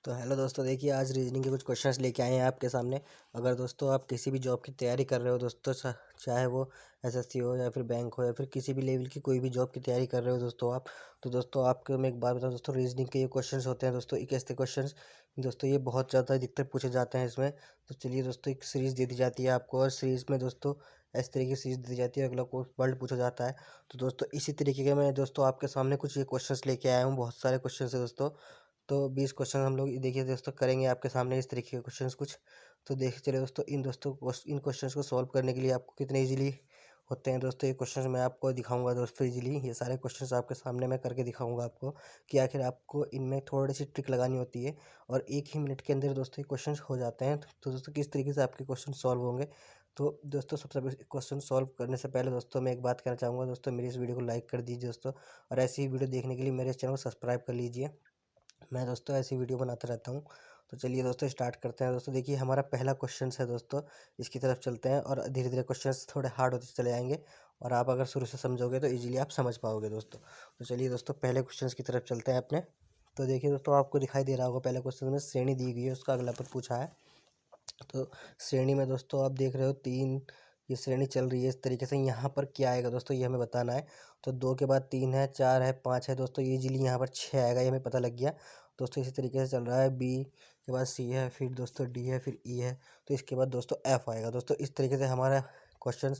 तो हेलो दोस्तों, देखिए आज रीजनिंग के कुछ क्वेश्चंस लेके आए हैं आपके सामने। अगर दोस्तों आप किसी भी जॉब की तैयारी कर रहे हो दोस्तों, चाहे वो एसएससी हो या फिर बैंक हो या फिर किसी भी लेवल की कोई भी जॉब की तैयारी कर रहे हो दोस्तों आप, तो दोस्तों आपको मैं एक बात बताऊं दोस्तों, रीजनिंग के ये क्वेश्चंस होते हैं दोस्तों, एक ऐसे क्वेश्चन दोस्तों ये बहुत ज़्यादा अधिकतर पूछे जाते हैं इसमें। तो चलिए दोस्तों, एक सीरीज़ दे दी जाती है आपको और सीरीज़ में दोस्तों इस तरीके की सीरीज़ दी जाती है, अगला वर्ल्ड पूछा जाता है। तो दोस्तों इसी तरीके के मैं दोस्तों आपके सामने कुछ ये क्वेश्चंस लेके आया हूँ, बहुत सारे क्वेश्चन है दोस्तों। तो 20 क्वेश्चन हम लोग देखिए दोस्तों करेंगे आपके सामने इस तरीके के क्वेश्चंस कुछ। तो देखिए चलिए दोस्तों, इन क्वेश्चंस को सॉल्व करने के लिए आपको कितने इजीली होते हैं दोस्तों ये क्वेश्चंस मैं आपको दिखाऊंगा दोस्तों इजीली। ये सारे क्वेश्चंस आपके सामने मैं करके दिखाऊंगा आपको कि आखिर आपको इनमें थोड़ी सी ट्रिक लगानी होती है और 1 ही मिनट के अंदर दोस्तों ये क्वेश्चन हो जाते हैं। तो दोस्तों किस तरीके से आपके क्वेश्चन सॉल्व होंगे, तो दोस्तों सबसे पहले क्वेश्चन सॉल्व करने से पहले दोस्तों मैं एक बात कहना चाहूँगा दोस्तों, मेरी इस वीडियो को लाइक कर दीजिए दोस्तों, और ऐसी ही वीडियो देखने के लिए मेरे इस चैनल को सब्सक्राइब कर लीजिए। मैं दोस्तों ऐसी वीडियो बनाता रहता हूँ। तो चलिए दोस्तों स्टार्ट करते हैं दोस्तों। देखिए हमारा पहला क्वेश्चन है दोस्तों, इसकी तरफ चलते हैं और धीरे धीरे क्वेश्चंस थोड़े हार्ड होते चले जाएंगे और आप अगर शुरू से समझोगे तो इजीली आप समझ पाओगे दोस्तों। तो चलिए दोस्तों पहले क्वेश्चंस की तरफ चलते हैं अपने। तो देखिए दोस्तों, आपको दिखाई दे रहा होगा पहले क्वेश्चन में श्रेणी दी गई है, उसका अगला पद पूछा है। तो श्रेणी में दोस्तों आप देख रहे हो तीन, ये श्रेणी चल रही है इस तरीके से। यहाँ पर क्या आएगा दोस्तों ये हमें बताना है। तो 2 के बाद 3 है, 4 है, 5 है दोस्तों, ये इजीली यहाँ पर 6 आएगा, ये हमें पता लग गया दोस्तों। इसी तरीके से चल रहा है, बी के बाद सी है, फिर दोस्तों डी है, फिर ई है, तो इसके बाद दोस्तों एफ आएगा दोस्तों। इस तरीके से हमारा क्वेश्चन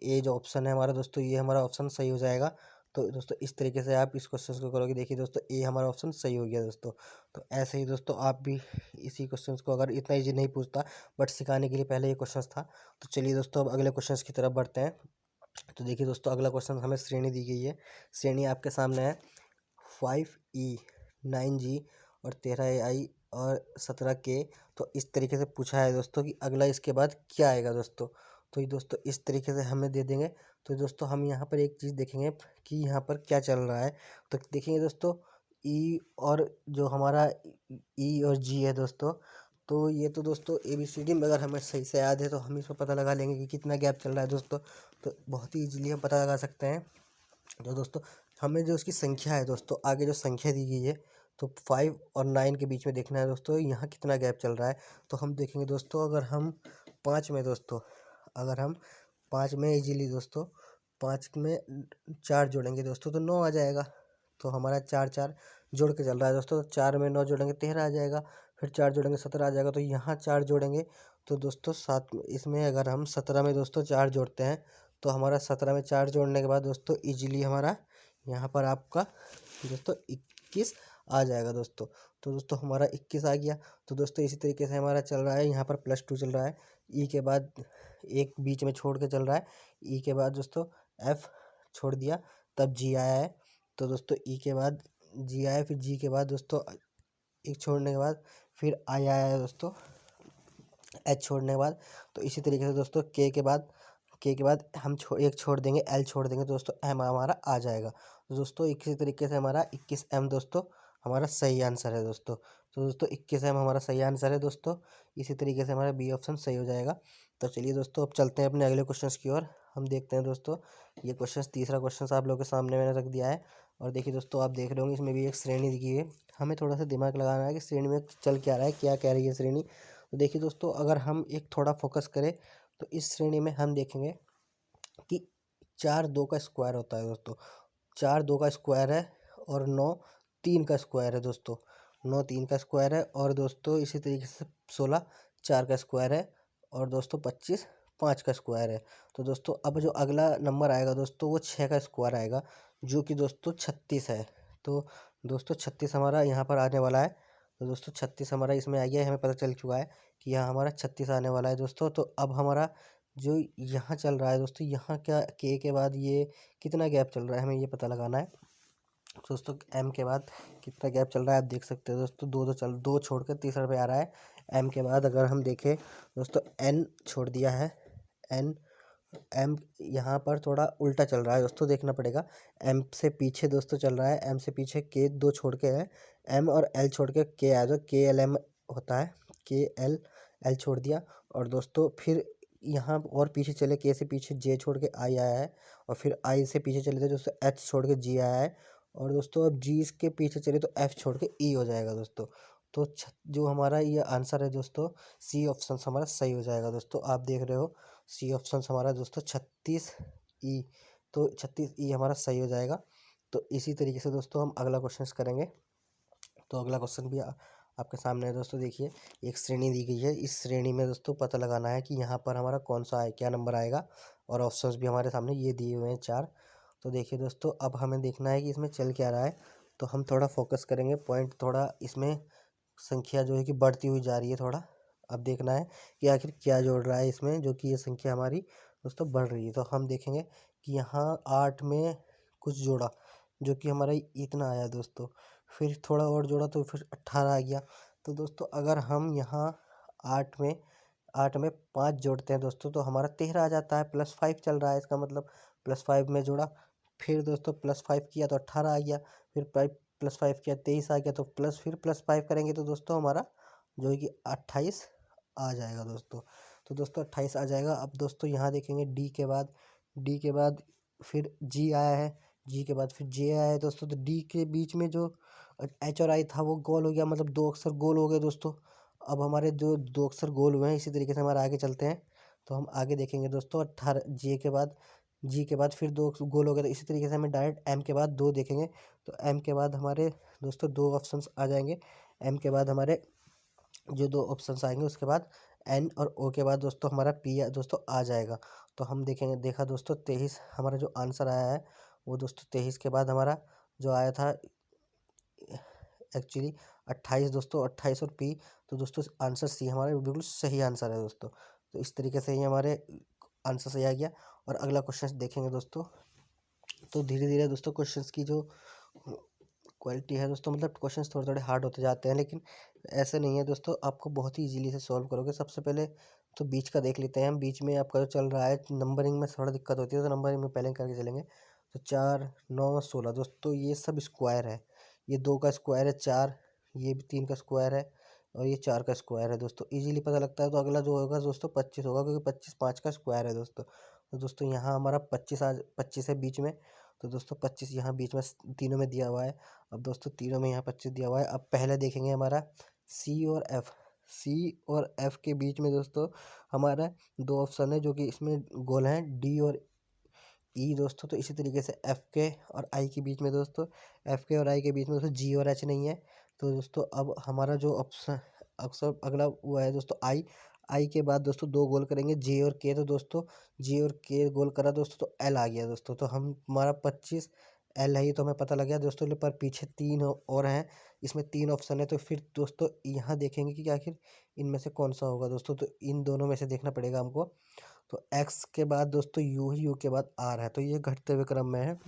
ए जो ऑप्शन है हमारा दोस्तों, ये हमारा ऑप्शन सही हो जाएगा। तो दोस्तों इस तरीके से आप इस क्वेश्चन को करोगे। देखिए दोस्तों ए हमारा ऑप्शन सही हो गया दोस्तों। तो ऐसे ही दोस्तों आप भी इसी क्वेश्चंस को, अगर इतना इजी नहीं पूछता बट सिखाने के लिए पहले ये क्वेश्चंस था। तो चलिए दोस्तों अब अगले क्वेश्चंस की तरफ बढ़ते हैं। तो देखिए दोस्तों अगला क्वेश्चन हमें श्रेणी दी गई है। श्रेणी आपके सामने है 5E 9G और 13AI और 17K। तो इस तरीके से पूछा है दोस्तों कि अगला इसके बाद क्या आएगा दोस्तों। तो ये दोस्तों इस तरीके से हमें दे देंगे। तो दोस्तों हम यहाँ पर एक चीज़ देखेंगे कि यहाँ पर क्या चल रहा है। तो देखेंगे दोस्तों ई और जो हमारा ई और जी है दोस्तों, तो ये तो दोस्तों ABCD में अगर हमें सही से याद है तो हम इसमें पता लगा लेंगे कि कितना गैप चल रहा है दोस्तों। तो बहुत ही ईजिली हम पता लगा सकते हैं। तो दोस्तों हमें जो उसकी संख्या है दोस्तों, आगे जो संख्या दी गई है, तो 5 और 9 के बीच में देखना है दोस्तों यहाँ कितना गैप चल रहा है। तो हम देखेंगे दोस्तों, अगर हम 5 में दोस्तों, अगर हम 5 में इजीली दोस्तों 5 में 4 जोड़ेंगे दोस्तों तो 9 आ जाएगा। तो हमारा 4 4 जोड़ के चल रहा है दोस्तों, 4 में 9 जोड़ेंगे 13 आ जाएगा, फिर 4 जोड़ेंगे 17 आ जाएगा। तो यहाँ 4 जोड़ेंगे तो दोस्तों 7, इसमें अगर हम 17 में दोस्तों 4 जोड़ते हैं तो हमारा 17 में 4 जोड़ने के बाद दोस्तों इजीली हमारा यहाँ पर आपका दोस्तों 21 आ जाएगा दोस्तों। तो दोस्तों हमारा 21 आ गया। तो दोस्तों इसी तरीके से हमारा चल रहा है, यहाँ पर +2 चल रहा है, ई के बाद एक बीच में छोड़ के चल रहा है, ई के बाद दोस्तों एफ छोड़ दिया तब जी आया है। तो दोस्तों ई के बाद जी आया, फिर जी के बाद दोस्तों एक छोड़ने के बाद फिर आई आया है दोस्तों, एच छोड़ने के बाद। तो इसी तरीके से दोस्तों के के बाद हम एक छोड़ देंगे, एल छोड़ देंगे तो दोस्तों एम हमारा आ जाएगा। तो दोस्तों इसी तरीके से हमारा 21M दोस्तों हमारा सही आंसर है दोस्तों। तो दोस्तों 21M हमारा सही आंसर है दोस्तों। इसी तरीके से हमारा बी ऑप्शन सही हो जाएगा। तो चलिए दोस्तों अब चलते हैं अपने अगले क्वेश्चन की ओर। हम देखते हैं दोस्तों ये क्वेश्चन, तीसरा क्वेश्चन आप लोगों के सामने मैंने रख दिया है। और देखिए दोस्तों आप देख रहे होंगे इसमें भी एक श्रेणी दी है। हमें थोड़ा सा दिमाग लगाना है कि श्रेणी में चल क्या रहा है, क्या कह रही है श्रेणी। तो देखिए दोस्तों अगर हम एक थोड़ा फोकस करें तो इस श्रेणी में हम देखेंगे कि 4 2 का स्क्वायर होता है दोस्तों। 4 2 का स्क्वायर है और 9 3 का स्क्वायर है दोस्तों। 9 3 का स्क्वायर है और दोस्तों इसी तरीके से 16 4 का स्क्वायर है और दोस्तों 25 5 का स्क्वायर है। तो दोस्तों अब जो अगला नंबर आएगा दोस्तों वो 6 का स्क्वायर आएगा, जो कि दोस्तों 36 है। तो दोस्तों 36 हमारा यहाँ पर आने वाला है। तो दोस्तों 36 हमारा इसमें आ गया है, हमें पता चल चुका है कि यहाँ हमारा 36 आने वाला है दोस्तों। तो अब हमारा जो यहाँ चल रहा है दोस्तों, यहाँ क्या के बाद ये कितना गैप चल रहा है हमें ये पता लगाना है। दोस्तों एम के बाद कितना गैप चल रहा है आप देख सकते हो दोस्तों, दो छोड़ कर तीसरा पे आ रहा है। एम के बाद अगर हम देखें दोस्तों एन छोड़ दिया है, एन एम यहाँ पर थोड़ा उल्टा चल रहा है दोस्तों, देखना पड़ेगा। एम से पीछे दोस्तों चल रहा है, एम से पीछे के 2 छोड़ के है, एम और एल छोड़ के के आया तो के एल एम होता है, के एल एल छोड़ दिया। और दोस्तों फिर यहाँ और पीछे चले, के से पीछे जे छोड़ के आई आया है और फिर आई से पीछे चले थे दोस्तों एच छोड़ के जी आया है। और दोस्तों अब जी के पीछे चले तो एफ छोड़ के ई हो जाएगा दोस्तों। तो जो हमारा ये आंसर है दोस्तों, सी ऑप्शन हमारा सही हो जाएगा दोस्तों। आप देख रहे हो सी ऑप्शन हमारा दोस्तों 36 ई, तो 36 ई हमारा सही हो जाएगा। तो इसी तरीके से दोस्तों हम अगला क्वेश्चन करेंगे। तो अगला क्वेश्चन भी आपके सामने है दोस्तों। देखिए एक श्रेणी दी गई है, इस श्रेणी में दोस्तों पता लगाना है कि यहाँ पर हमारा कौन सा है, क्या नंबर आएगा, और ऑप्शंस भी हमारे सामने ये दिए हुए हैं 4। तो देखिए दोस्तों अब हमें देखना है कि इसमें चल क्या रहा है। तो हम थोड़ा फोकस करेंगे, पॉइंट थोड़ा इसमें संख्या जो है कि बढ़ती हुई जा रही है थोड़ा। अब देखना है कि आखिर क्या जोड़ रहा है इसमें, जो कि ये संख्या हमारी दोस्तों बढ़ रही है। तो हम देखेंगे कि यहाँ 8 में कुछ जोड़ा जो कि हमारा इतना आया दोस्तों, फिर थोड़ा और जोड़ा तो फिर 18 आ गया। तो दोस्तों अगर हम यहाँ 8 में 5 जोड़ते हैं दोस्तों तो हमारा 13 आ जाता है। +5 चल रहा है, इसका मतलब +5 में जोड़ा, फिर दोस्तों +5 किया तो 18 आ गया, फिर +5 किया 23 आ गया, तो फिर +5 करेंगे तो दोस्तों हमारा जो है कि 28 आ जाएगा दोस्तों। तो दोस्तों 28 आ जाएगा। अब दोस्तों यहाँ देखेंगे डी के बाद फिर जी आया है, जी के बाद फिर जे आया है दोस्तों। तो डी के बीच में जो एच और आई था वो गोल हो गया, मतलब 2 अक्षर गोल हो गए दोस्तों। अब हमारे जो 2 अक्षर गोल हुए हैं, इसी तरीके से हमारे आगे चलते हैं। तो हम आगे देखेंगे दोस्तों 18 जी के बाद फिर 2 गोल हो गए। तो इसी तरीके से हमें डायरेक्ट एम के बाद 2 देखेंगे। तो एम के बाद हमारे दोस्तों 2 ऑप्शंस आ जाएंगे। एम के बाद हमारे जो 2 ऑप्शंस आएंगे उसके बाद एन, और ओ के बाद दोस्तों हमारा पी दोस्तों आ जाएगा। तो हम देखेंगे, देखा दोस्तों 23 हमारा जो आंसर आया है वो दोस्तों 23 के बाद हमारा जो आया था एक्चुअली 28 दोस्तों, 28 और पी। तो दोस्तों आंसर सी हमारा बिल्कुल सही आंसर है दोस्तों। तो इस तरीके से ही हमारे आंसर सही आ गया। और अगला क्वेश्चन देखेंगे दोस्तों। तो धीरे धीरे दोस्तों क्वेश्चंस की जो क्वालिटी है दोस्तों, मतलब क्वेश्चंस थोड़े थोड़े हार्ड होते जाते हैं, लेकिन ऐसे नहीं है दोस्तों, आपको बहुत ही इजीली से सॉल्व करोगे। सबसे पहले तो बीच का देख लेते हैं हम। बीच में आपका जो चल रहा है, नंबरिंग में थोड़ा दिक्कत होती है, तो नंबरिंग में पहले करके चलेंगे। तो 4, 9, 16 दोस्तों ये सब स्क्वायर है। ये 2 का स्क्वायर है 4, ये भी 3 का स्क्वायर है, और ये 4 का स्क्वायर है दोस्तों। इजीली पता लगता है। तो अगला जो होगा दोस्तों 25 होगा, क्योंकि 25 5 का स्क्वायर है दोस्तों। तो दोस्तों यहाँ हमारा 25 है बीच में। तो दोस्तों 25 यहाँ बीच में तीनों में दिया हुआ है। अब दोस्तों तीनों में यहाँ 25 दिया हुआ है। अब पहले देखेंगे हमारा सी और एफ के बीच में दोस्तों हमारा 2 ऑप्शन है जो कि इसमें गोल हैं, डी और ई दोस्तों। तो इसी तरीके से एफ के और आई के बीच में दोस्तों, एफ के और आई के बीच में दोस्तों जी और एच नहीं है। तो दोस्तों अब हमारा जो ऑप्शन अक्सर अगला हुआ है दोस्तों आई के बाद दोस्तों 2 गोल करेंगे जे और के। तो दोस्तों जे और के गोल करा दोस्तों तो एल आ गया दोस्तों। तो हम हमारा 25 एल है, ये तो हमें पता लग गया दोस्तों। पर पीछे 3 और हैं, इसमें 3 ऑप्शन है। तो फिर दोस्तों यहाँ देखेंगे कि आखिर इनमें से कौन सा होगा दोस्तों। तो इन दोनों में से देखना पड़ेगा हमको। तो एक्स के बाद दोस्तों यू है, यू के बाद आर है, तो ये घटते हुए क्रम में है।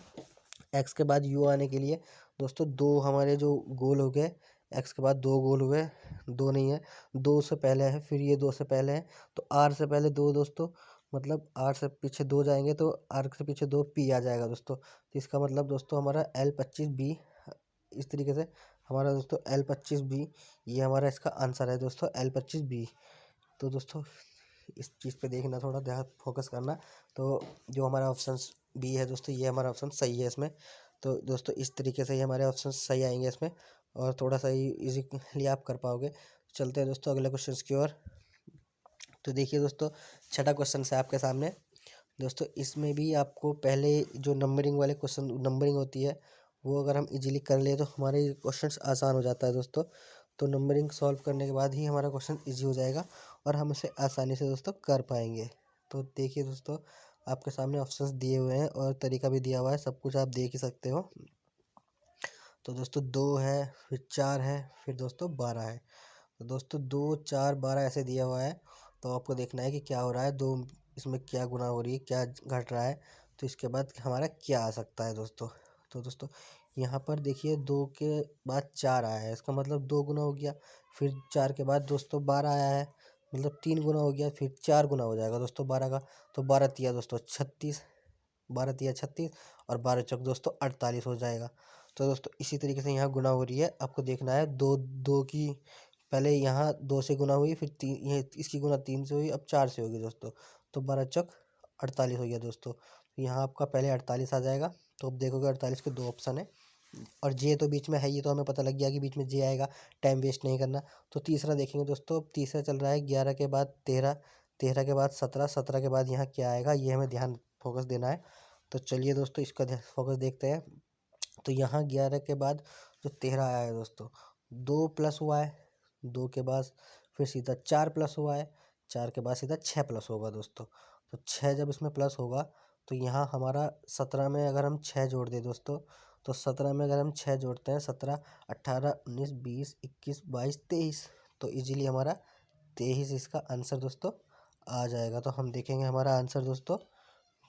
एक्स के बाद यू आने के लिए दोस्तों 2 हमारे जो गोल हो गए, एक्स के बाद 2 गोल हुए, 2 नहीं है, 2 से पहले है, फिर ये 2 से पहले है। तो आर से पहले 2 दोस्तों, मतलब आर से पीछे 2 जाएंगे तो आर से पीछे 2 पी आ जाएगा दोस्तों। तो इसका मतलब दोस्तों हमारा L25B, इस तरीके से हमारा दोस्तों L25B ये हमारा इसका आंसर है दोस्तों, L25B। तो दोस्तों इस चीज़ पे देखना, थोड़ा ध्यान फोकस करना। तो जो हमारा ऑप्शन बी है दोस्तों, ये हमारा ऑप्शन सही है इसमें। तो दोस्तों इस तरीके से ही हमारे ऑप्शन सही आएंगे इसमें, और थोड़ा सा ही इजीली आप कर पाओगे। चलते हैं दोस्तों अगले क्वेश्चन की ओर। तो देखिए दोस्तों छठा क्वेश्चन है आपके सामने दोस्तों। इसमें भी आपको पहले जो नंबरिंग वाले क्वेश्चन, नंबरिंग होती है वो अगर हम इजीली कर ले तो हमारे क्वेश्चंस आसान हो जाता है दोस्तों। तो नंबरिंग सॉल्व करने के बाद ही हमारा क्वेश्चन इजी हो जाएगा और हम इसे आसानी से दोस्तों कर पाएंगे। तो देखिए दोस्तों आपके सामने ऑप्शंस दिए हुए हैं और तरीका भी दिया हुआ है, सब कुछ आप देख ही सकते हो। तो दोस्तों 2 है, फिर 4 है, फिर दोस्तों 12 है। तो दोस्तों 2, 4, 12 ऐसे दिया हुआ है। तो आपको देखना है कि क्या हो रहा है, 2 इसमें क्या गुना हो रही है, क्या घट रहा है। तो इसके बाद हमारा क्या आ सकता है दोस्तों। तो दोस्तों यहाँ पर देखिए 2 के बाद 4 आया है, इसका मतलब 2 गुना हो गया। फिर 4 के बाद दोस्तों 12 आया है, मतलब 3 गुना हो गया। फिर 4 गुना हो जाएगा दोस्तों 12 का। तो 12 तिया दोस्तों 36, 12 तिया 36, और 12 चौक दोस्तों 48 हो जाएगा। तो दोस्तों इसी तरीके से यहाँ गुना हो रही है, आपको देखना है। दो दो की पहले यहाँ 2 से गुना हुई, फिर 3, ये इसकी गुना 3 से हुई, अब 4 से होगी दोस्तों। तो 12 चौक 48 हो गया दोस्तों। यहाँ आपका पहले 48 आ जाएगा। तो अब देखोगे 48 के 2 ऑप्शन है, और जे तो बीच में है, ये तो हमें पता लग गया कि बीच में जे आएगा, टाइम वेस्ट नहीं करना। तो तीसरा देखेंगे दोस्तों, तीसरा चल रहा है 11 के बाद 13, 13 के बाद 17, 17 के बाद यहाँ क्या आएगा, ये हमें ध्यान फोकस देना है। तो चलिए दोस्तों इसका फोकस देखते हैं। तो यहाँ 11 के बाद जो 13 आया है दोस्तों, 2 प्लस हुआ है, 2 के बाद फिर सीधा 4 प्लस हुआ है, 4 के बाद सीधा 6 प्लस होगा दोस्तों। तो 6 जब इसमें प्लस होगा तो यहाँ हमारा 17 में अगर हम 6 जोड़ दें दोस्तों, तो 17 में अगर हम 6 जोड़ते हैं, 17, 18, 19, 20, 21, 22, 23, तो इजीली हमारा 23 इसका आंसर दोस्तों आ जाएगा। तो हम देखेंगे हमारा आंसर दोस्तों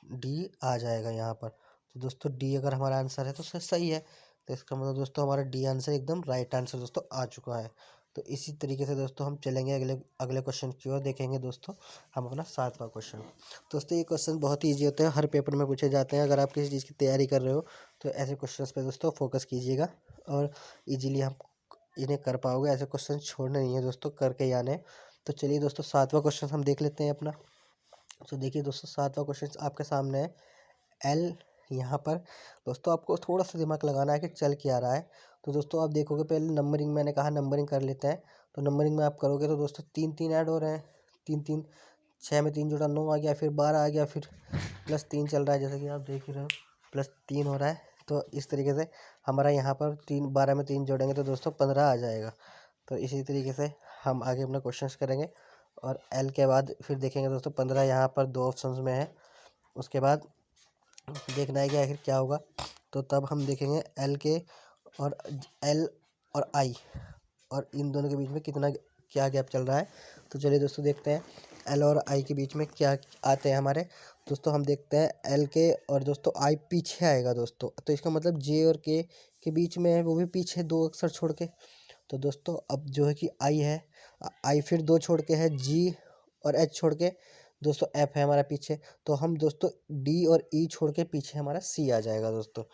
डी आ जाएगा यहाँ पर। तो दोस्तों डी अगर हमारा आंसर है तो सही है। तो इसका मतलब दोस्तों हमारा डी आंसर एकदम राइट आंसर दोस्तों आ चुका है। तो इसी तरीके से दोस्तों हम चलेंगे अगले अगले क्वेश्चन की ओर, देखेंगे दोस्तों हम अपना 7वां क्वेश्चन। दोस्तों ये क्वेश्चन बहुत ही ईजी होते हैं, हर पेपर में पूछे जाते हैं। अगर आप किसी चीज़ की तैयारी कर रहे हो तो ऐसे क्वेश्चन पे दोस्तों फोकस कीजिएगा और ईजिली हम इन्हें कर पाओगे। ऐसे क्वेश्चन छोड़ने नहीं है दोस्तों, करके ही आने हैं। तो चलिए दोस्तों 7वां क्वेश्चन हम देख लेते हैं अपना। तो देखिए दोस्तों 7वां क्वेश्चन आपके सामने है। एल, यहाँ पर दोस्तों आपको थोड़ा सा दिमाग लगाना है कि चल क्या रहा है। तो दोस्तों आप देखोगे पहले नंबरिंग, मैंने कहा नंबरिंग कर लेते हैं। तो नंबरिंग में आप करोगे तो दोस्तों 3 3 ऐड हो रहे हैं, 3 3, 6 में 3 जोड़ा 9 आ गया, फिर 12 आ गया, फिर प्लस 3 चल रहा है जैसे कि आप देख ही रहे हो, प्लस 3 हो रहा है। तो इस तरीके से हमारा यहाँ पर 12 में 3 जोड़ेंगे तो दोस्तों 15 आ जाएगा। तो इसी तरीके से हम आगे अपना क्वेश्चन करेंगे। और एल के बाद फिर देखेंगे दोस्तों 15 यहाँ पर 2 ऑप्शन में है। उसके बाद देखना है कि आखिर क्या होगा। तो तब हम देखेंगे एल के और एल और आई, और इन दोनों के बीच में कितना क्या गैप चल रहा है। तो चलिए दोस्तों देखते हैं एल और आई के बीच में क्या आते हैं हमारे। दोस्तों हम देखते हैं एल के और दोस्तों आई पीछे आएगा दोस्तों, तो इसका मतलब जे और के बीच में है, वो भी पीछे 2 अक्षर छोड़ के। तो दोस्तों अब जो है कि आई है, आई फिर 2 छोड़ के है, जी और एच छोड़ के दोस्तों एफ है हमारा पीछे। तो हम दोस्तों डी और ई छोड़ के पीछे हमारा सी आ जाएगा दोस्तों।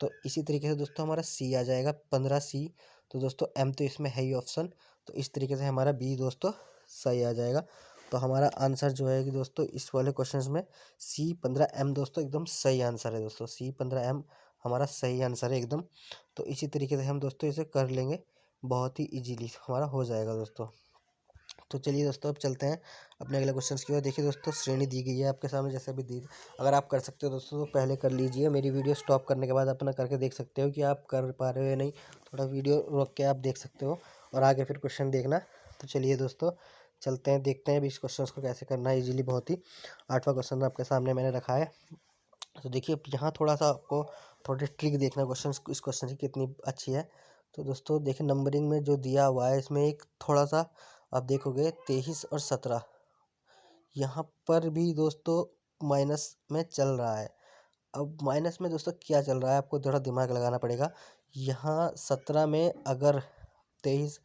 तो इसी तरीके से दोस्तों हमारा सी आ जाएगा 15C। तो दोस्तों एम तो इसमें है ही ऑप्शन, तो इस तरीके से हमारा बी दोस्तों सही आ जाएगा। तो हमारा आंसर जो है कि दोस्तों इस वाले क्वेश्चन में C15M दोस्तों एकदम सही आंसर है दोस्तों, C15M हमारा सही आंसर है एकदम। तो इसी तरीके से हम दोस्तों इसे कर लेंगे, बहुत ही इजीली हमारा हो जाएगा दोस्तों। तो चलिए दोस्तों अब चलते हैं अपने अगले क्वेश्चन की ओर। देखिए दोस्तों श्रेणी दी गई है आपके सामने, जैसे अभी दी, अगर आप कर सकते हो दोस्तों तो पहले कर लीजिए। मेरी वीडियो स्टॉप करने के बाद अपना करके देख सकते हो कि आप कर पा रहे हो या नहीं। थोड़ा वीडियो रोक के आप देख सकते हो और आगे फिर क्वेश्चन देखना। तो चलिए दोस्तों चलते हैं, देखते हैं अभी इस क्वेश्चन को कैसे करना है ईजिली, बहुत ही। 8वां क्वेश्चन आपके सामने मैंने रखा है। तो देखिए यहाँ थोड़ा सा आपको थोड़ी ट्रिक देखना, क्वेश्चन इस क्वेश्चन की कितनी अच्छी है। तो दोस्तों देखिए नंबरिंग में जो दिया हुआ है इसमें एक थोड़ा सा आप देखोगे 23 और 17 यहाँ पर भी दोस्तों माइनस में चल रहा है। अब माइनस में दोस्तों क्या चल रहा है आपको थोड़ा दिमाग लगाना पड़ेगा। यहाँ 17 में अगर 23,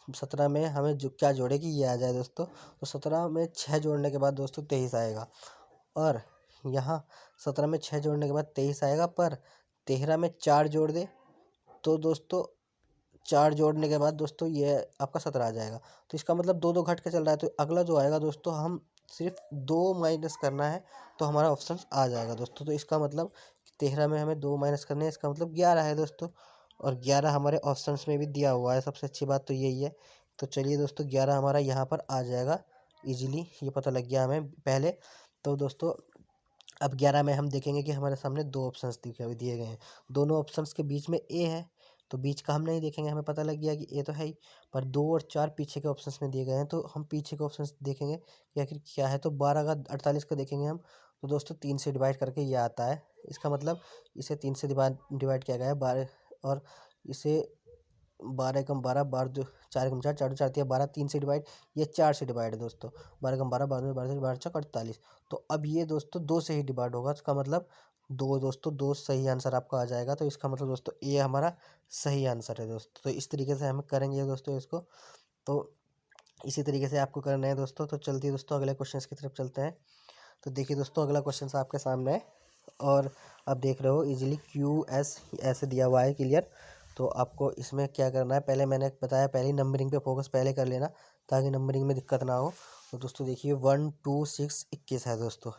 17 में हमें जो क्या जोड़े कि ये आ जाए दोस्तों, तो 17 में 6 जोड़ने के बाद दोस्तों 23 आएगा। और यहाँ 17 में 6 जोड़ने के बाद 23 आएगा, पर 13 में 4 जोड़ दे तो दोस्तों 4 जोड़ने के बाद दोस्तों ये आपका 17 आ जाएगा। तो इसका मतलब 2 2 घट के चल रहा है, तो अगला जो आएगा दोस्तों हम सिर्फ 2 माइनस करना है तो हमारा ऑप्शन आ जाएगा दोस्तों। तो इसका मतलब 13 में हमें 2 माइनस करने हैं, इसका मतलब 11 है दोस्तों। और 11 हमारे ऑप्शंस में भी दिया हुआ है, सबसे अच्छी बात तो यही है। तो चलिए दोस्तों 11 हमारा यहाँ पर आ जाएगा इजीली, ये पता लग गया हमें पहले। तो दोस्तों अब 11 में हम देखेंगे कि हमारे सामने 2 ऑप्शंस दिए गए हैं, दोनों ऑप्शंस के बीच में ए है, तो बीच का हम नहीं देखेंगे, हमें पता लग गया कि ए तो है ही। पर 2 और 4 पीछे के ऑप्शंस में दिए गए हैं, तो हम पीछे के ऑप्शंस देखेंगे कि आखिर क्या है। तो 12 का 48 का देखेंगे हम, तो दोस्तों 3 से डिवाइड करके ये आता है। इसका मतलब इसे 3 से डिवाइड किया गया है 12, और इसे 12 एकम 12, 12 दो 4 एकम 4, 4 दो 4 तिया 12, 3 से डिवाइड, ये 4 से डिवाइड है दोस्तों। 12 एकम 12, 12 12 12 चौक 48। तो अब ये दोस्तों 2 से ही डिवाइड होगा, इसका मतलब 2 दोस्तों 2 सही आंसर आपका आ जाएगा। तो इसका मतलब दोस्तों ये हमारा सही आंसर है दोस्तों। तो इस तरीके से हम करेंगे दोस्तों इसको। तो इसी तरीके से आपको करना है दोस्तों। तो चलते दोस्तों अगले क्वेश्चन की तरफ चलते हैं। तो देखिए दोस्तों अगला क्वेश्चन आपके सामने है, और आप देख रहे हो इजीली QS ऐसे दिया हुआ है क्लियर। तो आपको इसमें क्या करना है, पहले मैंने बताया पहले नंबरिंग पे फोकस पहले कर लेना ताकि नंबरिंग में दिक्कत ना हो। तो दोस्तों देखिए 1 2 6 21 है दोस्तों।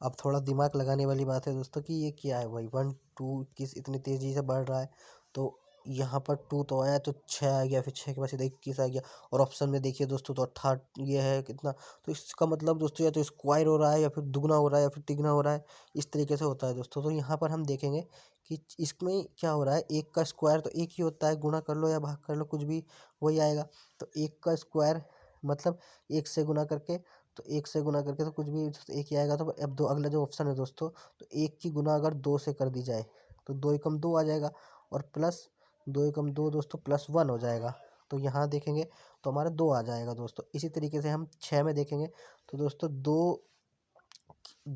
अब थोड़ा दिमाग लगाने वाली बात है दोस्तों कि ये क्या है भाई, 1 2 21 इतनी तेज़ी से बढ़ रहा है। तो यहाँ पर 2 तो आया, तो 6 आ गया, फिर 6 के बाद सीधा 21 आ गया। और ऑप्शन में देखिए दोस्तों, तो 18 ये है कितना, तो इसका मतलब दोस्तों या तो स्क्वायर हो रहा है, या फिर दुगना हो रहा है, या फिर तिगुना हो रहा है। इस तरीके से होता है दोस्तों। तो यहाँ पर हम देखेंगे कि इसमें क्या हो रहा है, एक का स्क्वायर तो एक ही होता है, गुणा कर लो या भाग कर लो कुछ भी वही आएगा। तो एक का स्क्वायर मतलब एक से गुना करके, तो एक से गुना करके तो कुछ भी तो एक ही आएगा। तो अब दो, अगला जो ऑप्शन है दोस्तों, तो एक की गुना अगर 2 से कर दी जाए तो 2 एकम 2 आ जाएगा, और प्लस 2 एकम 2 दोस्तों प्लस 1 हो जाएगा। तो यहाँ देखेंगे तो हमारा 2 आ जाएगा दोस्तों। इसी तरीके से हम 6 में देखेंगे तो दोस्तों 2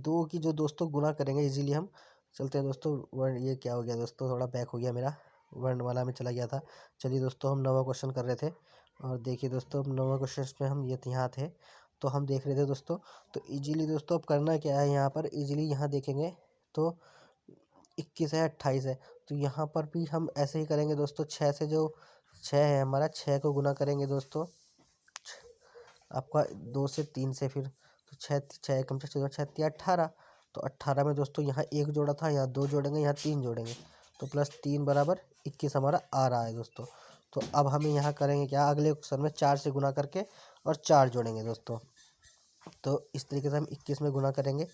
2 की जो दोस्तों गुना करेंगे इजीली हम। चलते हैं दोस्तों, वर्ण ये क्या हो गया दोस्तों, थोड़ा बैक हो गया मेरा, वर्णमाला में चला गया था। चलिए दोस्तों, हम 9वां क्वेश्चन कर रहे थे, और देखिए दोस्तों, अब 9वां क्वेश्चन में हम ये यहाँ थे, तो हम देख रहे थे दोस्तों। तो इजीली दोस्तों अब करना क्या है, यहाँ पर इजीली यहाँ देखेंगे तो 21 है, 28 है, तो यहाँ पर भी हम ऐसे ही करेंगे दोस्तों। 6 से जो 6 है हमारा, 6 को गुना करेंगे दोस्तों आपका 2 से 3 से, फिर तो 6 6 कम से 6 18। तो 18 में दोस्तों यहाँ एक जोड़ा था, यहाँ 2 जोड़ेंगे, यहाँ 3 जोड़ेंगे, तो प्लस 3 बराबर 21 हमारा आ रहा है दोस्तों। तो अब हमें यहाँ करेंगे क्या, अगले ऑप्शन में 4 से गुना करके और 4 जोड़ेंगे दोस्तों। तो इस तरीके से हम 21 में गुना करेंगे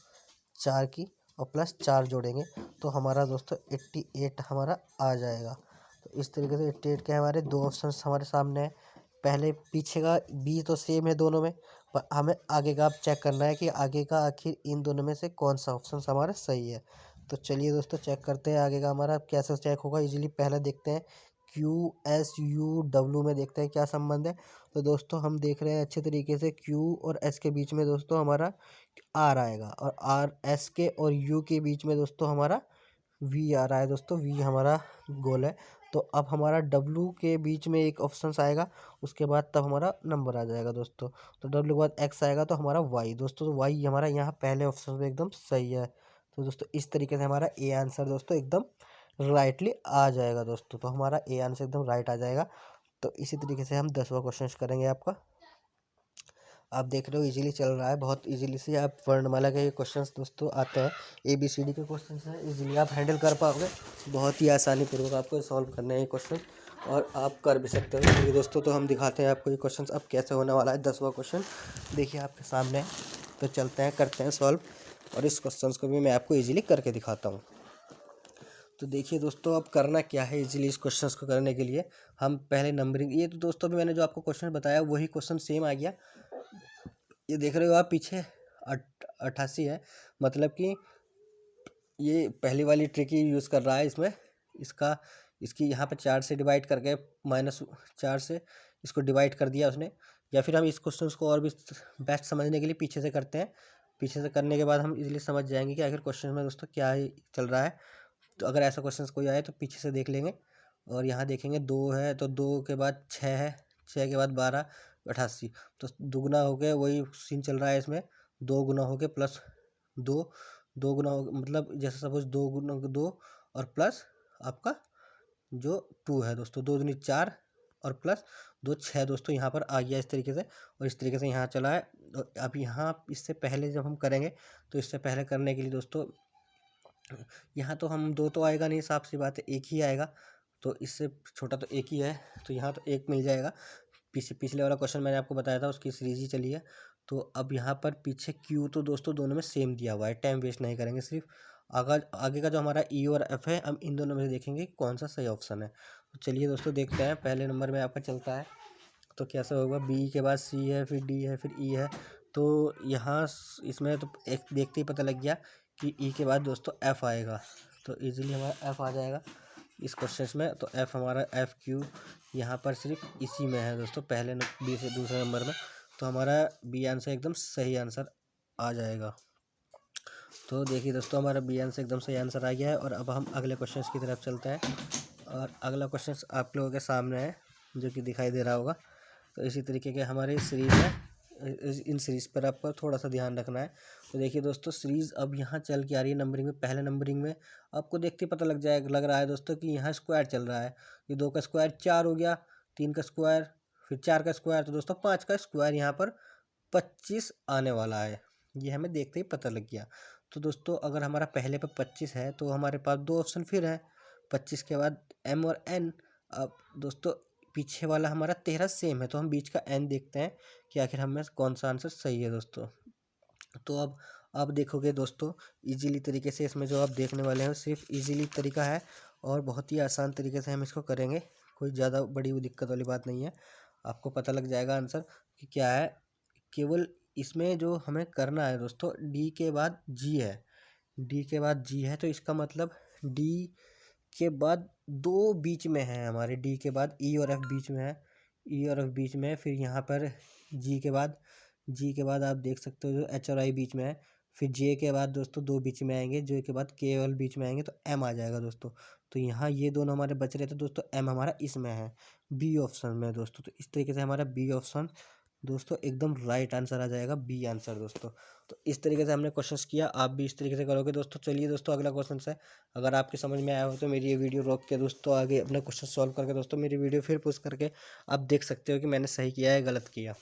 4 की, और प्लस 4 जोड़ेंगे, तो हमारा दोस्तों 88 हमारा आ जाएगा। तो इस तरीके से 88 के हमारे दो ऑप्शन हमारे सामने है। पहले पीछे का बी तो सेम है दोनों में, पर हमें आगे का अब चेक करना है कि आगे का आखिर इन दोनों में से कौन सा ऑप्शन हमारा सही है। तो चलिए दोस्तों चेक करते हैं आगे का हमारा कैसे चेक होगा। इजीली पहले देखते हैं QSUW में देखते हैं क्या संबंध है। तो दोस्तों हम देख रहे हैं अच्छे तरीके से, Q और S के बीच में दोस्तों हमारा R आएगा, और S के और U के बीच में दोस्तों हमारा V आ रहा है दोस्तों, V हमारा गोल है। तो अब हमारा W के बीच में एक ऑप्शन आएगा, उसके बाद तब हमारा नंबर आ जाएगा दोस्तों। तो W के बाद X आएगा, तो हमारा Y दोस्तों, तो Y हमारा यहाँ पहले ऑप्शन में एकदम सही है। तो दोस्तों इस तरीके से हमारा ए आंसर दोस्तों एकदम राइटली आ जाएगा दोस्तों। तो हमारा ए आंसर एकदम राइट आ जाएगा। तो इसी तरीके से हम 10वां क्वेश्चन करेंगे आपका। आप देख रहे हो इजीली चल रहा है, बहुत इजीली से आप वर्णमाला के क्वेश्चंस दोस्तों आते हैं, ABCD के क्वेश्चंस हैं, इजीली आप हैंडल कर पाओगे। बहुत ही आसानी पूर्वक आपको सॉल्व करने हैं ये क्वेश्चन, और आप कर भी सकते हो। चलिए दोस्तों, तो हम दिखाते हैं आपको ये क्वेश्चंस अब कैसे होने वाला है। 10वां क्वेश्चन देखिए आपके सामने है। तो चलते हैं, करते हैं सॉल्व, और इस क्वेश्चन को भी मैं आपको ईजिली करके दिखाता हूँ। तो देखिए दोस्तों, अब करना क्या है इजीली इस क्वेश्चंस को करने के लिए, हम पहले नंबरिंग, ये तो दोस्तों अभी मैंने जो आपको क्वेश्चन बताया वही क्वेश्चन सेम आ गया। ये देख रहे हो आप पीछे 88 है, मतलब कि ये पहली वाली ट्रिक ही यूज़ कर रहा है इसमें। इसका इसकी यहाँ पे 4 से डिवाइड करके, -4 से इसको डिवाइड कर दिया उसने। या फिर हम इस क्वेश्चन को और भी बेस्ट समझने के लिए पीछे से करते हैं। पीछे से करने के बाद हम इजीली समझ जाएंगे कि आखिर क्वेश्चन में दोस्तों क्या ही चल रहा है। तो अगर ऐसा क्वेश्चन कोई आए तो पीछे से देख लेंगे। और यहाँ देखेंगे 2 है, तो 2 के बाद 6 है, 6 के बाद 12, 88। तो दुगुना हो गया, वही सीन चल रहा है इसमें। 2 गुना हो गया प्लस 2, 2 गुना हो मतलब जैसे सपोज 2 गुना 2, और प्लस आपका जो 2 है दोस्तों, 2 दूनी 4, और प्लस 2 6 दोस्तों यहाँ पर आ गया इस तरीके से। और इस तरीके से यहाँ चला है। और अब यहाँ इससे पहले जब हम करेंगे, तो इससे पहले करने के लिए दोस्तों, यहाँ तो हम 2 तो आएगा नहीं, साफ सी बात है, एक ही आएगा। तो इससे छोटा तो एक ही है, तो यहाँ तो एक मिल जाएगा। पिछले वाला क्वेश्चन मैंने आपको बताया था, उसकी सीरीज ही चली है। तो अब यहाँ पर पीछे Q तो दोस्तों दोनों में सेम दिया हुआ है, टाइम वेस्ट नहीं करेंगे। सिर्फ आगे का जो हमारा E और F है, हम इन दोनों में से देखेंगे कौन सा सही ऑप्शन है। तो चलिए दोस्तों देखते हैं, पहले नंबर में आपका चलता है तो कैसा होगा। B के बाद C है, फिर D है, फिर E है। तो यहाँ इसमें तो एक देखते ही पता लग गया कि E के बाद दोस्तों F आएगा। तो इजीली हमारा F आ जाएगा इस क्वेश्चन में। तो F हमारा FQ यहाँ पर सिर्फ इसी में है दोस्तों, पहले B से दूसरे नंबर में। तो हमारा B आंसर एकदम सही आंसर आ जाएगा। तो देखिए दोस्तों, हमारा B आंसर एकदम सही आंसर आ गया है। और अब हम अगले क्वेश्चन की तरफ चलते हैं, और अगला क्वेश्चन आप लोगों के सामने है, जो कि दिखाई दे रहा होगा। तो इसी तरीके के हमारी सीरीज़ है, इन सीरीज़ पर आपको थोड़ा सा ध्यान रखना है। तो देखिए दोस्तों, सीरीज़ अब यहाँ चल के आ रही है नंबरिंग में। पहले नंबरिंग में आपको देखते ही पता लग रहा है दोस्तों कि यहाँ स्क्वायर चल रहा है। ये 2 का स्क्वायर 4 हो गया, 3 का स्क्वायर, फिर 4 का स्क्वायर, तो दोस्तों 5 का स्क्वायर यहाँ पर 25 आने वाला है। ये हमें देखते ही पता लग गया। तो दोस्तों अगर हमारा पहले पे 25 है, तो हमारे पास 2 ऑप्शन फिर है। 25 के बाद एम और एन। अब दोस्तों पीछे वाला हमारा 13 सेम है, तो हम बीच का एन देखते हैं कि आखिर हमें कौन सा आंसर सही है दोस्तों। तो अब आप देखोगे दोस्तों इजीली तरीके से इसमें जो आप देखने वाले हैं सिर्फ इजीली तरीका है और बहुत ही आसान तरीके से हम इसको करेंगे। कोई ज़्यादा बड़ी दिक्कत वाली बात नहीं है, आपको पता लग जाएगा आंसर कि क्या है। केवल इसमें जो हमें करना है दोस्तों, डी के बाद जी है, डी के बाद जी है, तो इसका मतलब डी के बाद दो बीच में है हमारे, डी के बाद ई और एफ बीच में है, ई और एफ बीच में है। फिर यहाँ पर जी के बाद आप देख सकते हो जो एच और आई बीच में है। फिर जे के बाद दोस्तों दो बीच में आएंगे, जे के बाद के एल बीच में आएंगे, तो एम आ जाएगा दोस्तों। तो यहाँ ये दोनों हमारे बच रहे थे दोस्तों, एम हमारा इसमें है, बी ऑप्शन में दोस्तों। तो इस तरीके से हमारा बी ऑप्शन दोस्तों एकदम राइट आंसर आ जाएगा, बी आंसर दोस्तों। तो इस तरीके से हमने क्वेश्चंस किया, आप भी इस तरीके से करोगे दोस्तों। चलिए दोस्तों अगला क्वेश्चन है, अगर आपके समझ में आया हो तो मेरी ये वीडियो रोक के दोस्तों आगे अपना क्वेश्चन सॉल्व करके दोस्तों मेरी वीडियो फिर पोस्ट करके आप देख सकते हो कि मैंने सही किया है गलत किया।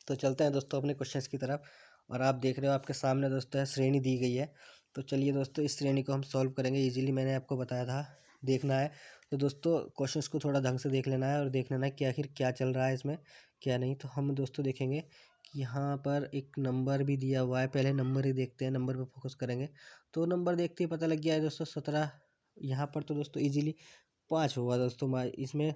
तो चलते हैं दोस्तों अपने क्वेश्चंस की तरफ, और आप देख रहे हो आपके सामने दोस्तों है श्रेणी दी गई है। तो चलिए दोस्तों इस श्रेणी को हम सॉल्व करेंगे इजीली, मैंने आपको बताया था देखना है। तो दोस्तों क्वेश्चंस को थोड़ा ढंग से देख लेना है और देख लेना है कि आखिर क्या चल रहा है इसमें क्या नहीं। तो हम दोस्तों देखेंगे कि यहाँ पर एक नंबर भी दिया हुआ है, पहले नंबर ही देखते हैं, नंबर पर फोकस करेंगे। तो नंबर देखते ही पता लग गया है दोस्तों 17। यहाँ पर तो दोस्तों ईजिली 5 होगा दोस्तों। इसमें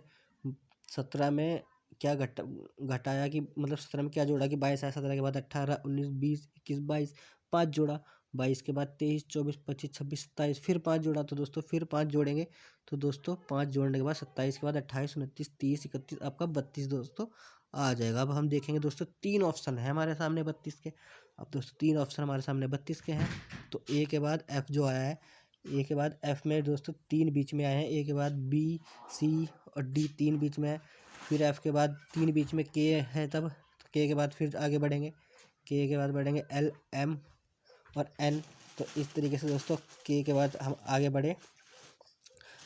17 में क्या घटाया कि मतलब 17 में क्या जोड़ा कि 22 आया, 17 के बाद 18 19 20 21 22, 5 जोड़ा, 22 के बाद 23 24 25 26 27, फिर 5 जोड़ा, तो दोस्तों फिर 5 जोड़ेंगे। तो दोस्तों 5 जोड़ने के बाद 27 के बाद 28 29 30 31 आपका 32 दोस्तों आ जाएगा। अब हम देखेंगे दोस्तों 3 ऑप्शन है हमारे सामने 32 के। अब दोस्तों 3 ऑप्शन हमारे सामने 32 के हैं, तो ए के बाद एफ जो आया है, ए के बाद एफ में दोस्तों 3 बीच में आए हैं, ए के बाद बी सी और डी 3 बीच में है। फिर एफ के बाद 3 बीच में के है, तब तो के के बाद फिर आगे बढ़ेंगे, के के बाद बढ़ेंगे एल एम और एन। तो इस तरीके से दोस्तों के के बाद हम आगे बढ़े,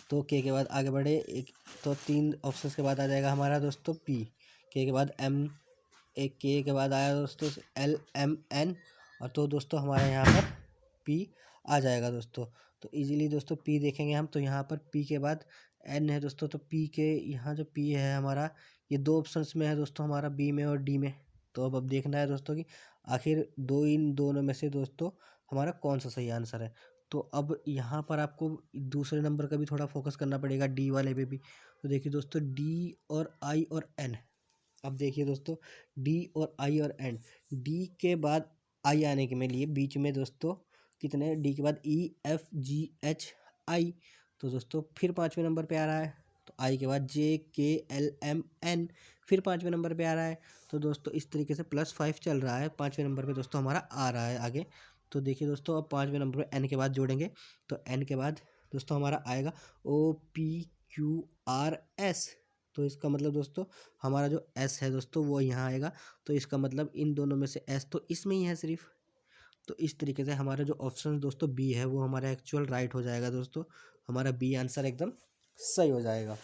तो के के बाद आगे बढ़े एक, तो 3 ऑप्शंस के बाद आ जाएगा हमारा दोस्तों पी, के बाद एम, एक के बाद आया दोस्तों एल एम एन, और तो दोस्तों हमारे यहाँ पर पी आ जाएगा दोस्तों। तो इजीली दोस्तों पी देखेंगे हम, तो यहाँ पर पी के बाद एन है दोस्तों, तो पी के यहाँ जो पी है हमारा ये 2 ऑप्शंस में है दोस्तों हमारा, बी में और डी में। तो अब देखना है दोस्तों कि आखिर इन दोनों में से दोस्तों हमारा कौन सा सही आंसर है। तो अब यहाँ पर आपको दूसरे नंबर का भी थोड़ा फोकस करना पड़ेगा, डी वाले पे भी। तो देखिए दोस्तों डी और आई और एन, अब देखिए दोस्तों डी और आई और एन, डी के बाद आई आने के लिए बीच में दोस्तों कितने, डी के बाद E F G H I, तो दोस्तों फिर 5वें नंबर पे आ रहा है। तो आई के बाद जे के एल एम एन, फिर 5वें नंबर पे आ रहा है। तो दोस्तों इस तरीके से +5 चल रहा है, 5वें नंबर पे दोस्तों हमारा आ रहा है आगे। तो देखिए दोस्तों अब 5वें नंबर पे एन के बाद जोड़ेंगे, तो एन के बाद दोस्तों हमारा आएगा O P Q R S. तो इसका मतलब दोस्तों हमारा जो एस है दोस्तों वो यहाँ आएगा, तो इसका मतलब इन दोनों में से एस तो इसमें ही है सिर्फ। तो इस तरीके से हमारा जो ऑप्शन दोस्तों बी है वो हमारा एक्चुअल राइट हो जाएगा दोस्तों, हमारा बी आंसर एकदम सही हो जाएगा।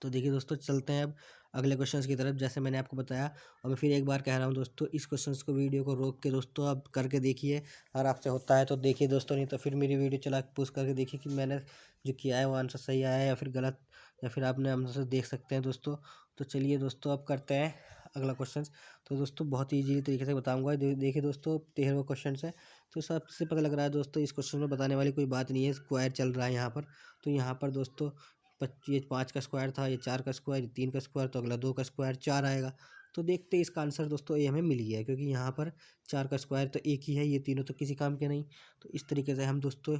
तो देखिए दोस्तों चलते हैं अब अगले क्वेश्चंस की तरफ। जैसे मैंने आपको बताया और मैं फिर एक बार कह रहा हूँ दोस्तों, इस क्वेश्चंस को वीडियो को रोक के दोस्तों आप करके देखिए, अगर आपसे होता है तो देखिए दोस्तों, नहीं तो फिर मेरी वीडियो चला के पूछ करके देखिए कि मैंने जो किया है वो आंसर सही आया है या फिर गलत, या फिर आपने आंसर देख सकते हैं दोस्तों। तो चलिए दोस्तों अब करते हैं अगला क्वेश्चन। तो दोस्तों बहुत ही ईजी तरीके से बताऊँगा। देखिए दोस्तों 13वां क्वेश्चन है, तो सबसे पता लग रहा है दोस्तों इस क्वेश्चन में बताने वाली कोई बात नहीं है, स्क्वायर चल रहा है यहाँ पर। तो यहाँ पर दोस्तों ये 5 का स्क्वायर था, ये 4 का स्क्वायर, ये 3 का स्क्वायर, तो अगला 2 का स्क्वायर 4 आएगा। तो देखते हैं इसका आंसर दोस्तों ये हमें मिल गया है, क्योंकि यहाँ पर 4 का स्क्वायर तो एक ही है, ये तीनों तो किसी काम के नहीं। तो इस तरीके से हम दोस्तों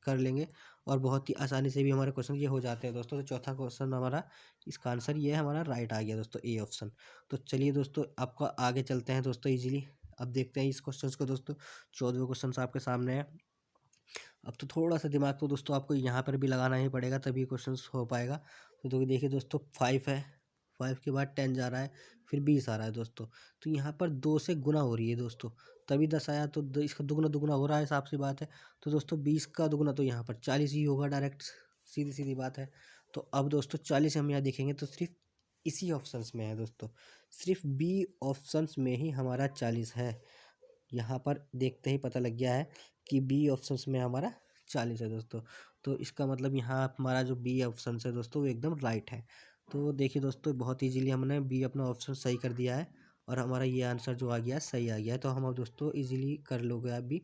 कर लेंगे और बहुत ही आसानी से भी हमारे क्वेश्चन ये हो जाते हैं दोस्तों। तो चौथा क्वेश्चन हमारा, इसका आंसर ये हमारा राइट आ गया दोस्तों, ए ऑप्शन। तो चलिए दोस्तों आपका आगे चलते हैं दोस्तों ईजिली। अब देखते हैं इस क्वेश्चन को दोस्तों, 14वां क्वेश्चन आपके सामने है। अब तो थोड़ा सा दिमाग तो दोस्तों आपको यहाँ पर भी लगाना ही पड़ेगा, तभी क्वेश्चन हो पाएगा। तो देखिए दोस्तों 5 है, 5 के बाद 10 जा रहा है, फिर 20 आ रहा है दोस्तों। तो यहाँ पर 2 से गुना हो रही है दोस्तों, तभी 10 आया, तो इसका दुगना दुगना हो रहा है, साफ सी बात है। तो दोस्तों 20 का दुगना तो यहाँ पर 40 ही होगा डायरेक्ट, सीधी सीधी बात है। तो अब दोस्तों 40 हम यहाँ देखेंगे तो सिर्फ इसी ऑप्शंस में है दोस्तों, सिर्फ बी ऑप्शंस में ही हमारा 40 है। यहाँ पर देखते ही पता लग गया है कि बी ऑप्शंस में हमारा 40 है दोस्तों। तो इसका मतलब यहाँ हमारा जो बी ऑप्शन है दोस्तों वो एकदम राइट है। तो देखिए दोस्तों बहुत ईजीली हमने बी अपना ऑप्शन सही कर दिया है और हमारा ये आंसर जो आ गया सही आ गया है। तो हम अब दोस्तों ईजिली कर लोगे आप भी।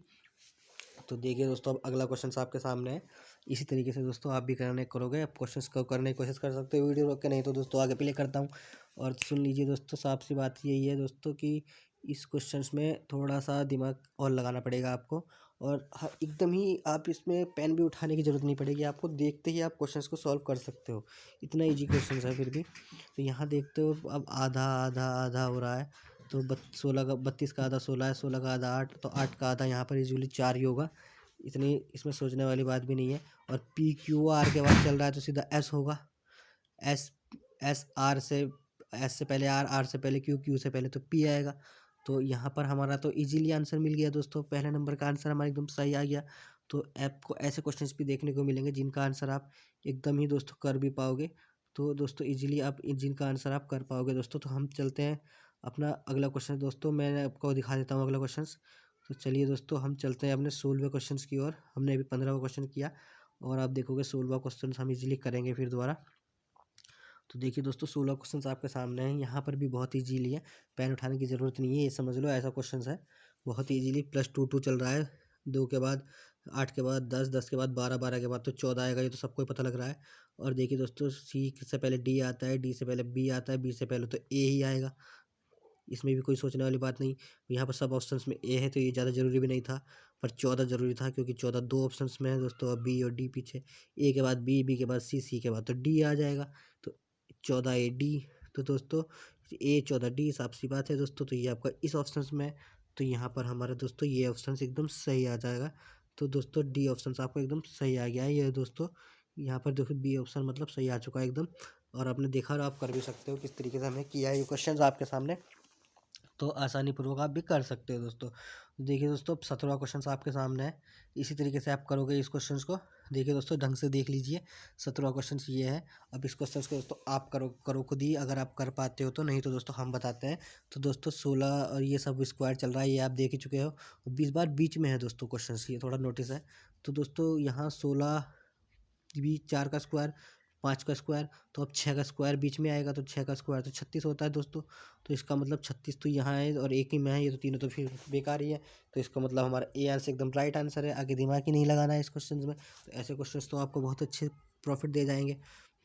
तो देखिए दोस्तों अब अगला क्वेश्चन आपके सामने है। इसी तरीके से दोस्तों आप भी करोगे, आप क्वेश्चन को करने की कोशिश कर सकते हो वीडियो रोक के, नहीं तो दोस्तों आगे प्ले करता हूँ। और सुन लीजिए दोस्तों, साफ सी बात यही है दोस्तों कि इस क्वेश्चंस में थोड़ा सा दिमाग और लगाना पड़ेगा आपको। और एकदम ही आप इसमें पेन भी उठाने की ज़रूरत नहीं पड़ेगी आपको, देखते ही आप क्वेश्चंस को सॉल्व कर सकते हो, इतना ईजी क्वेश्चन है फिर भी। तो यहाँ देखते हो अब आधा आधा आधा हो रहा है। तो 16 का 32 का आधा 16 है, 16 का आधा 8, तो 8 का आधा यहाँ पर यूजुअली 4 ही होगा। इतनी इसमें सोचने वाली बात भी नहीं है। और पी क्यू आर के बाद चल रहा है तो सीधा एस होगा। एस एस आर से एस से पहले आर, आर से पहले क्यू, क्यू से पहले तो पी आएगा। तो यहाँ पर हमारा तो इजीली आंसर मिल गया दोस्तों, पहले नंबर का आंसर हमारा एकदम सही आ गया। तो आपको ऐसे क्वेश्चंस भी देखने को मिलेंगे जिनका आंसर आप एकदम ही दोस्तों कर भी पाओगे। तो दोस्तों इजीली आप जिनका आंसर आप कर पाओगे दोस्तों। तो हम चलते हैं अपना अगला क्वेश्चन दोस्तों, मैं आपको दिखा देता हूँ अगला क्वेश्चन। तो चलिए दोस्तों हम चलते हैं अपने 16वें क्वेश्चन की ओर। हमने अभी 15वां क्वेश्चन किया और आप देखोगे 16वां क्वेश्चन हम इजीली करेंगे फिर दोबारा। तो देखिए दोस्तों 16 क्वेश्चन आपके सामने हैं। यहाँ पर भी बहुत ईजीली है, पेन उठाने की ज़रूरत नहीं है, ये समझ लो ऐसा क्वेश्चन है। बहुत ईजीली +2 चल रहा है, 2 के बाद 8 के बाद 10, 10 के बाद 12, 12 के बाद तो 14 आएगा, ये तो सबको ही पता लग रहा है। और देखिए दोस्तों सी से पहले डी आता है, डी से पहले बी आता है, बी से पहले तो ए ही आएगा, इसमें भी कोई सोचने वाली बात नहीं। यहाँ पर सब ऑप्शंस में ए है तो ये ज़्यादा ज़रूरी भी नहीं था, पर 14 ज़रूरी था क्योंकि 14 दो ऑप्शंस में है दोस्तों। अब बी और डी पीछे, ए के बाद बी, बी के बाद सी, सी के बाद तो डी आ जाएगा। तो 14 ए डी, तो दोस्तों ए 14 डी, साफ सी बात है दोस्तों। तो ये आपका इस ऑप्शन में है, तो यहाँ पर हमारा दोस्तों ये ऑप्शन एकदम सही आ जाएगा। तो दोस्तों डी ऑप्शन आपको एकदम सही आ गया है ये दोस्तों। यहाँ पर देखो बी ऑप्शन मतलब सही आ चुका है एकदम। और आपने देखा और आप कर भी सकते हो किस तरीके से हमने किया है ये क्वेश्चन आपके सामने। तो आसानी पूर्वक आप भी कर सकते हो दोस्तों। देखिए दोस्तों 17वां क्वेश्चन आपके सामने है, इसी तरीके से आप करोगे इस क्वेश्चन को। देखिए दोस्तों ढंग से देख लीजिए, 17वां क्वेश्चन ये है। अब इस क्वेश्चन को दोस्तों आप करो खुद ही, अगर आप कर पाते हो तो, नहीं तो दोस्तों हम बताते हैं। तो दोस्तों 16 और ये सब स्क्वायर चल रहा है, ये आप देख ही चुके हो। 20 बार बीच में है दोस्तों क्वेश्चन, ये थोड़ा नोटिस है। तो दोस्तों यहाँ 16 बीच 4 का स्क्वायर, 5 का स्क्वायर, तो अब 6 का स्क्वायर बीच में आएगा, तो 6 का स्क्वायर तो 36 होता है दोस्तों। तो इसका मतलब 36 तो यहाँ है और एक ही में है, ये तो तीनों तो फिर बेकार ही है। तो इसका मतलब हमारा ए आंसर एकदम राइट आंसर है, आगे दिमाग ही नहीं लगाना है इस क्वेश्चन में। तो ऐसे क्वेश्चन तो आपको बहुत अच्छे प्रॉफिट दे जाएंगे।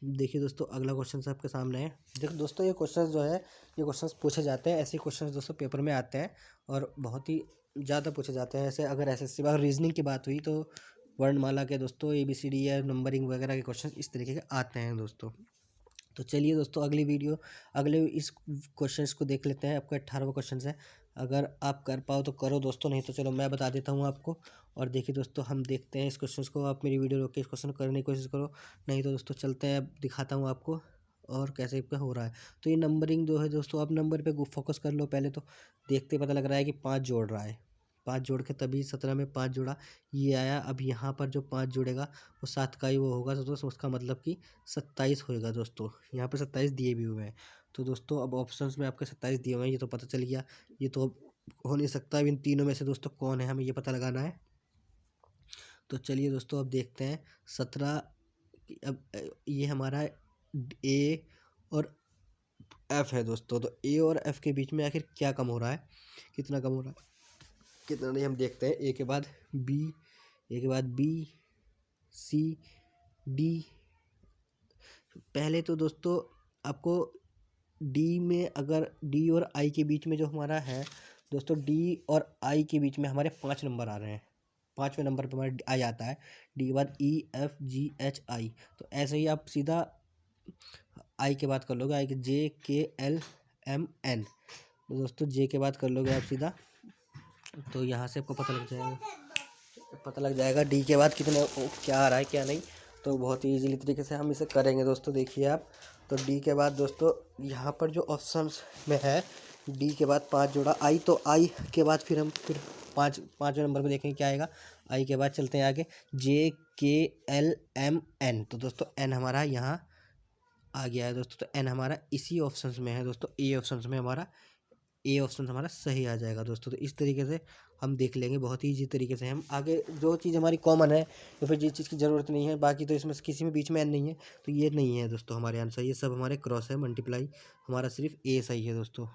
देखिए दोस्तों अगला क्वेश्चन आपके सामने है। देखो दोस्तों ये क्वेश्चन जो है, ये क्वेश्चन पूछे जाते हैं, ऐसे क्वेश्चन दोस्तों पेपर में आते हैं और बहुत ही ज़्यादा पूछे जाते हैं। ऐसे अगर एसएससी बार रीजनिंग की बात हुई तो वर्णमाला के दोस्तों ABCD या नंबरिंग वगैरह के क्वेश्चन इस तरीके के आते हैं दोस्तों। तो चलिए दोस्तों अगले इस क्वेश्चंस को देख लेते हैं। आपका 18वां क्वेश्चन है, अगर आप कर पाओ तो करो दोस्तों, नहीं तो चलो मैं बता देता हूँ आपको। और देखिए दोस्तों हम देखते हैं इस क्वेश्चन को, आप मेरी वीडियो रोक के इस क्वेश्चन को करने की कोशिश करो, नहीं तो दोस्तों चलते हैं, अब दिखाता हूँ आपको और कैसे क्या हो रहा है। तो ये नंबरिंग जो है दोस्तों, आप नंबर पे फोकस कर लो पहले। तो देखते पता लग रहा है कि 5 जोड़ रहा है, 5 जोड़ के तभी 17 में 5 जोड़ा, ये आया। अब यहाँ पर जो 5 जुड़ेगा वो 7 का ही वो होगा, तो दोस्तों उसका मतलब कि 27 होएगा दोस्तों। यहाँ पे 27 दिए भी हुए हैं। तो दोस्तों अब ऑप्शंस में आपके 27 दिए हुए हैं, ये तो पता चल गया। ये तो हो नहीं सकता, अब इन तीनों में से दोस्तों कौन है हमें ये पता लगाना है। तो चलिए दोस्तों अब देखते हैं 17। अब ये हमारा ए और एफ है दोस्तों। तो ए और एफ के बीच में आखिर क्या कम हो रहा है, कितना कम हो रहा है, कितना नहीं, हम देखते हैं। ए के बाद बी, ए के बाद बी, सी, डी। पहले तो दोस्तों आपको डी में, अगर डी और आई के बीच में जो हमारा है दोस्तों, डी और आई के बीच में हमारे 5 नंबर आ रहे हैं। 5वें नंबर पर हमारा आई आता है, डी के बाद EFGHI। तो ऐसे ही आप सीधा आई के बाद कर लोगे, आई के JKLMN। तो दोस्तों जे के बाद कर लोगे आप सीधा, तो यहाँ से आपको पता लग जाएगा डी के बाद कितने क्या आ रहा है क्या नहीं। तो बहुत ही ईजीली तरीके से हम इसे करेंगे दोस्तों। देखिए आप, तो डी के बाद दोस्तों यहाँ पर जो ऑप्शन में है, डी के बाद 5 जोड़ा आई, तो आई के बाद फिर हम पाँचवें नंबर पे देखेंगे क्या आएगा। आई के बाद चलते हैं आगे, JKLMN। तो दोस्तों एन हमारा यहाँ आ गया है दोस्तों। तो एन हमारा इसी ऑप्शन में है दोस्तों, ए ऑप्शन में हमारा ए ऑप्शन हमारा सही आ जाएगा दोस्तों। तो इस तरीके से हम देख लेंगे, बहुत ही ईजी तरीके से हम आगे जो चीज़ हमारी कॉमन है या फिर जिस चीज़ की ज़रूरत नहीं है, बाकी तो इसमें से किसी में बीच में एन नहीं है, तो ये नहीं है दोस्तों हमारे आंसर, ये सब हमारे क्रॉस है, मल्टीप्लाई हमारा सिर्फ ए सही है दोस्तों।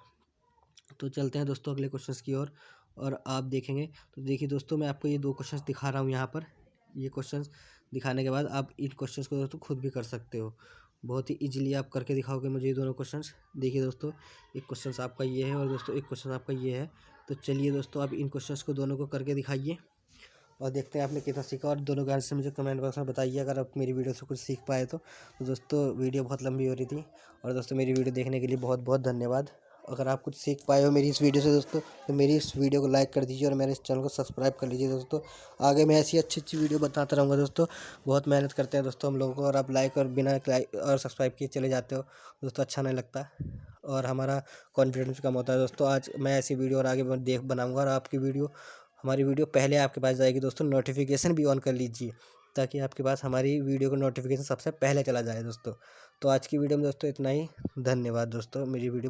तो चलते हैं दोस्तों अगले क्वेश्चंस की ओर और आप देखेंगे। तो देखिए दोस्तों, मैं आपको ये 2 क्वेश्चंस दिखा रहा हूँ यहाँ पर। ये क्वेश्चंस दिखाने के बाद आप इन क्वेश्चंस को दोस्तों खुद भी कर सकते हो, बहुत ही इजीली आप करके दिखाओगे मुझे ये दोनों क्वेश्चंस। देखिए दोस्तों, एक क्वेश्चंस आपका ये है और दोस्तों एक क्वेश्चन आपका ये है। तो चलिए दोस्तों, आप इन क्वेश्चंस को दोनों को करके दिखाइए और देखते हैं आपने कितना सीखा, और दोनों के आंसर मुझे कमेंट बॉक्स में बताइए अगर आप मेरी वीडियो से कुछ सीख पाए तो। दोस्तों वीडियो बहुत लंबी हो रही थी, और दोस्तों मेरी वीडियो देखने के लिए बहुत बहुत धन्यवाद। अगर आप कुछ सीख पाए हो मेरी इस वीडियो से दोस्तों, तो मेरी इस वीडियो को लाइक कर दीजिए और मेरे इस चैनल को सब्सक्राइब कर लीजिए दोस्तों। आगे मैं ऐसी अच्छी अच्छी वीडियो बताता रहूँगा दोस्तों। बहुत मेहनत करते हैं दोस्तों हम लोगों को, और आप लाइक और बिना लाइक और सब्सक्राइब किए चले जाते हो दोस्तों, अच्छा नहीं लगता और हमारा कॉन्फिडेंस कम होता है दोस्तों। आज मैं ऐसी वीडियो और आगे मैं बनाऊँगा, और आपकी वीडियो, हमारी वीडियो पहले आपके पास जाएगी दोस्तों। नोटिफिकेशन भी ऑन कर लीजिए ताकि आपके पास हमारी वीडियो का नोटिफिकेशन सबसे पहले चला जाए दोस्तों। तो आज की वीडियो में दोस्तों इतना ही। धन्यवाद दोस्तों, मेरी वीडियो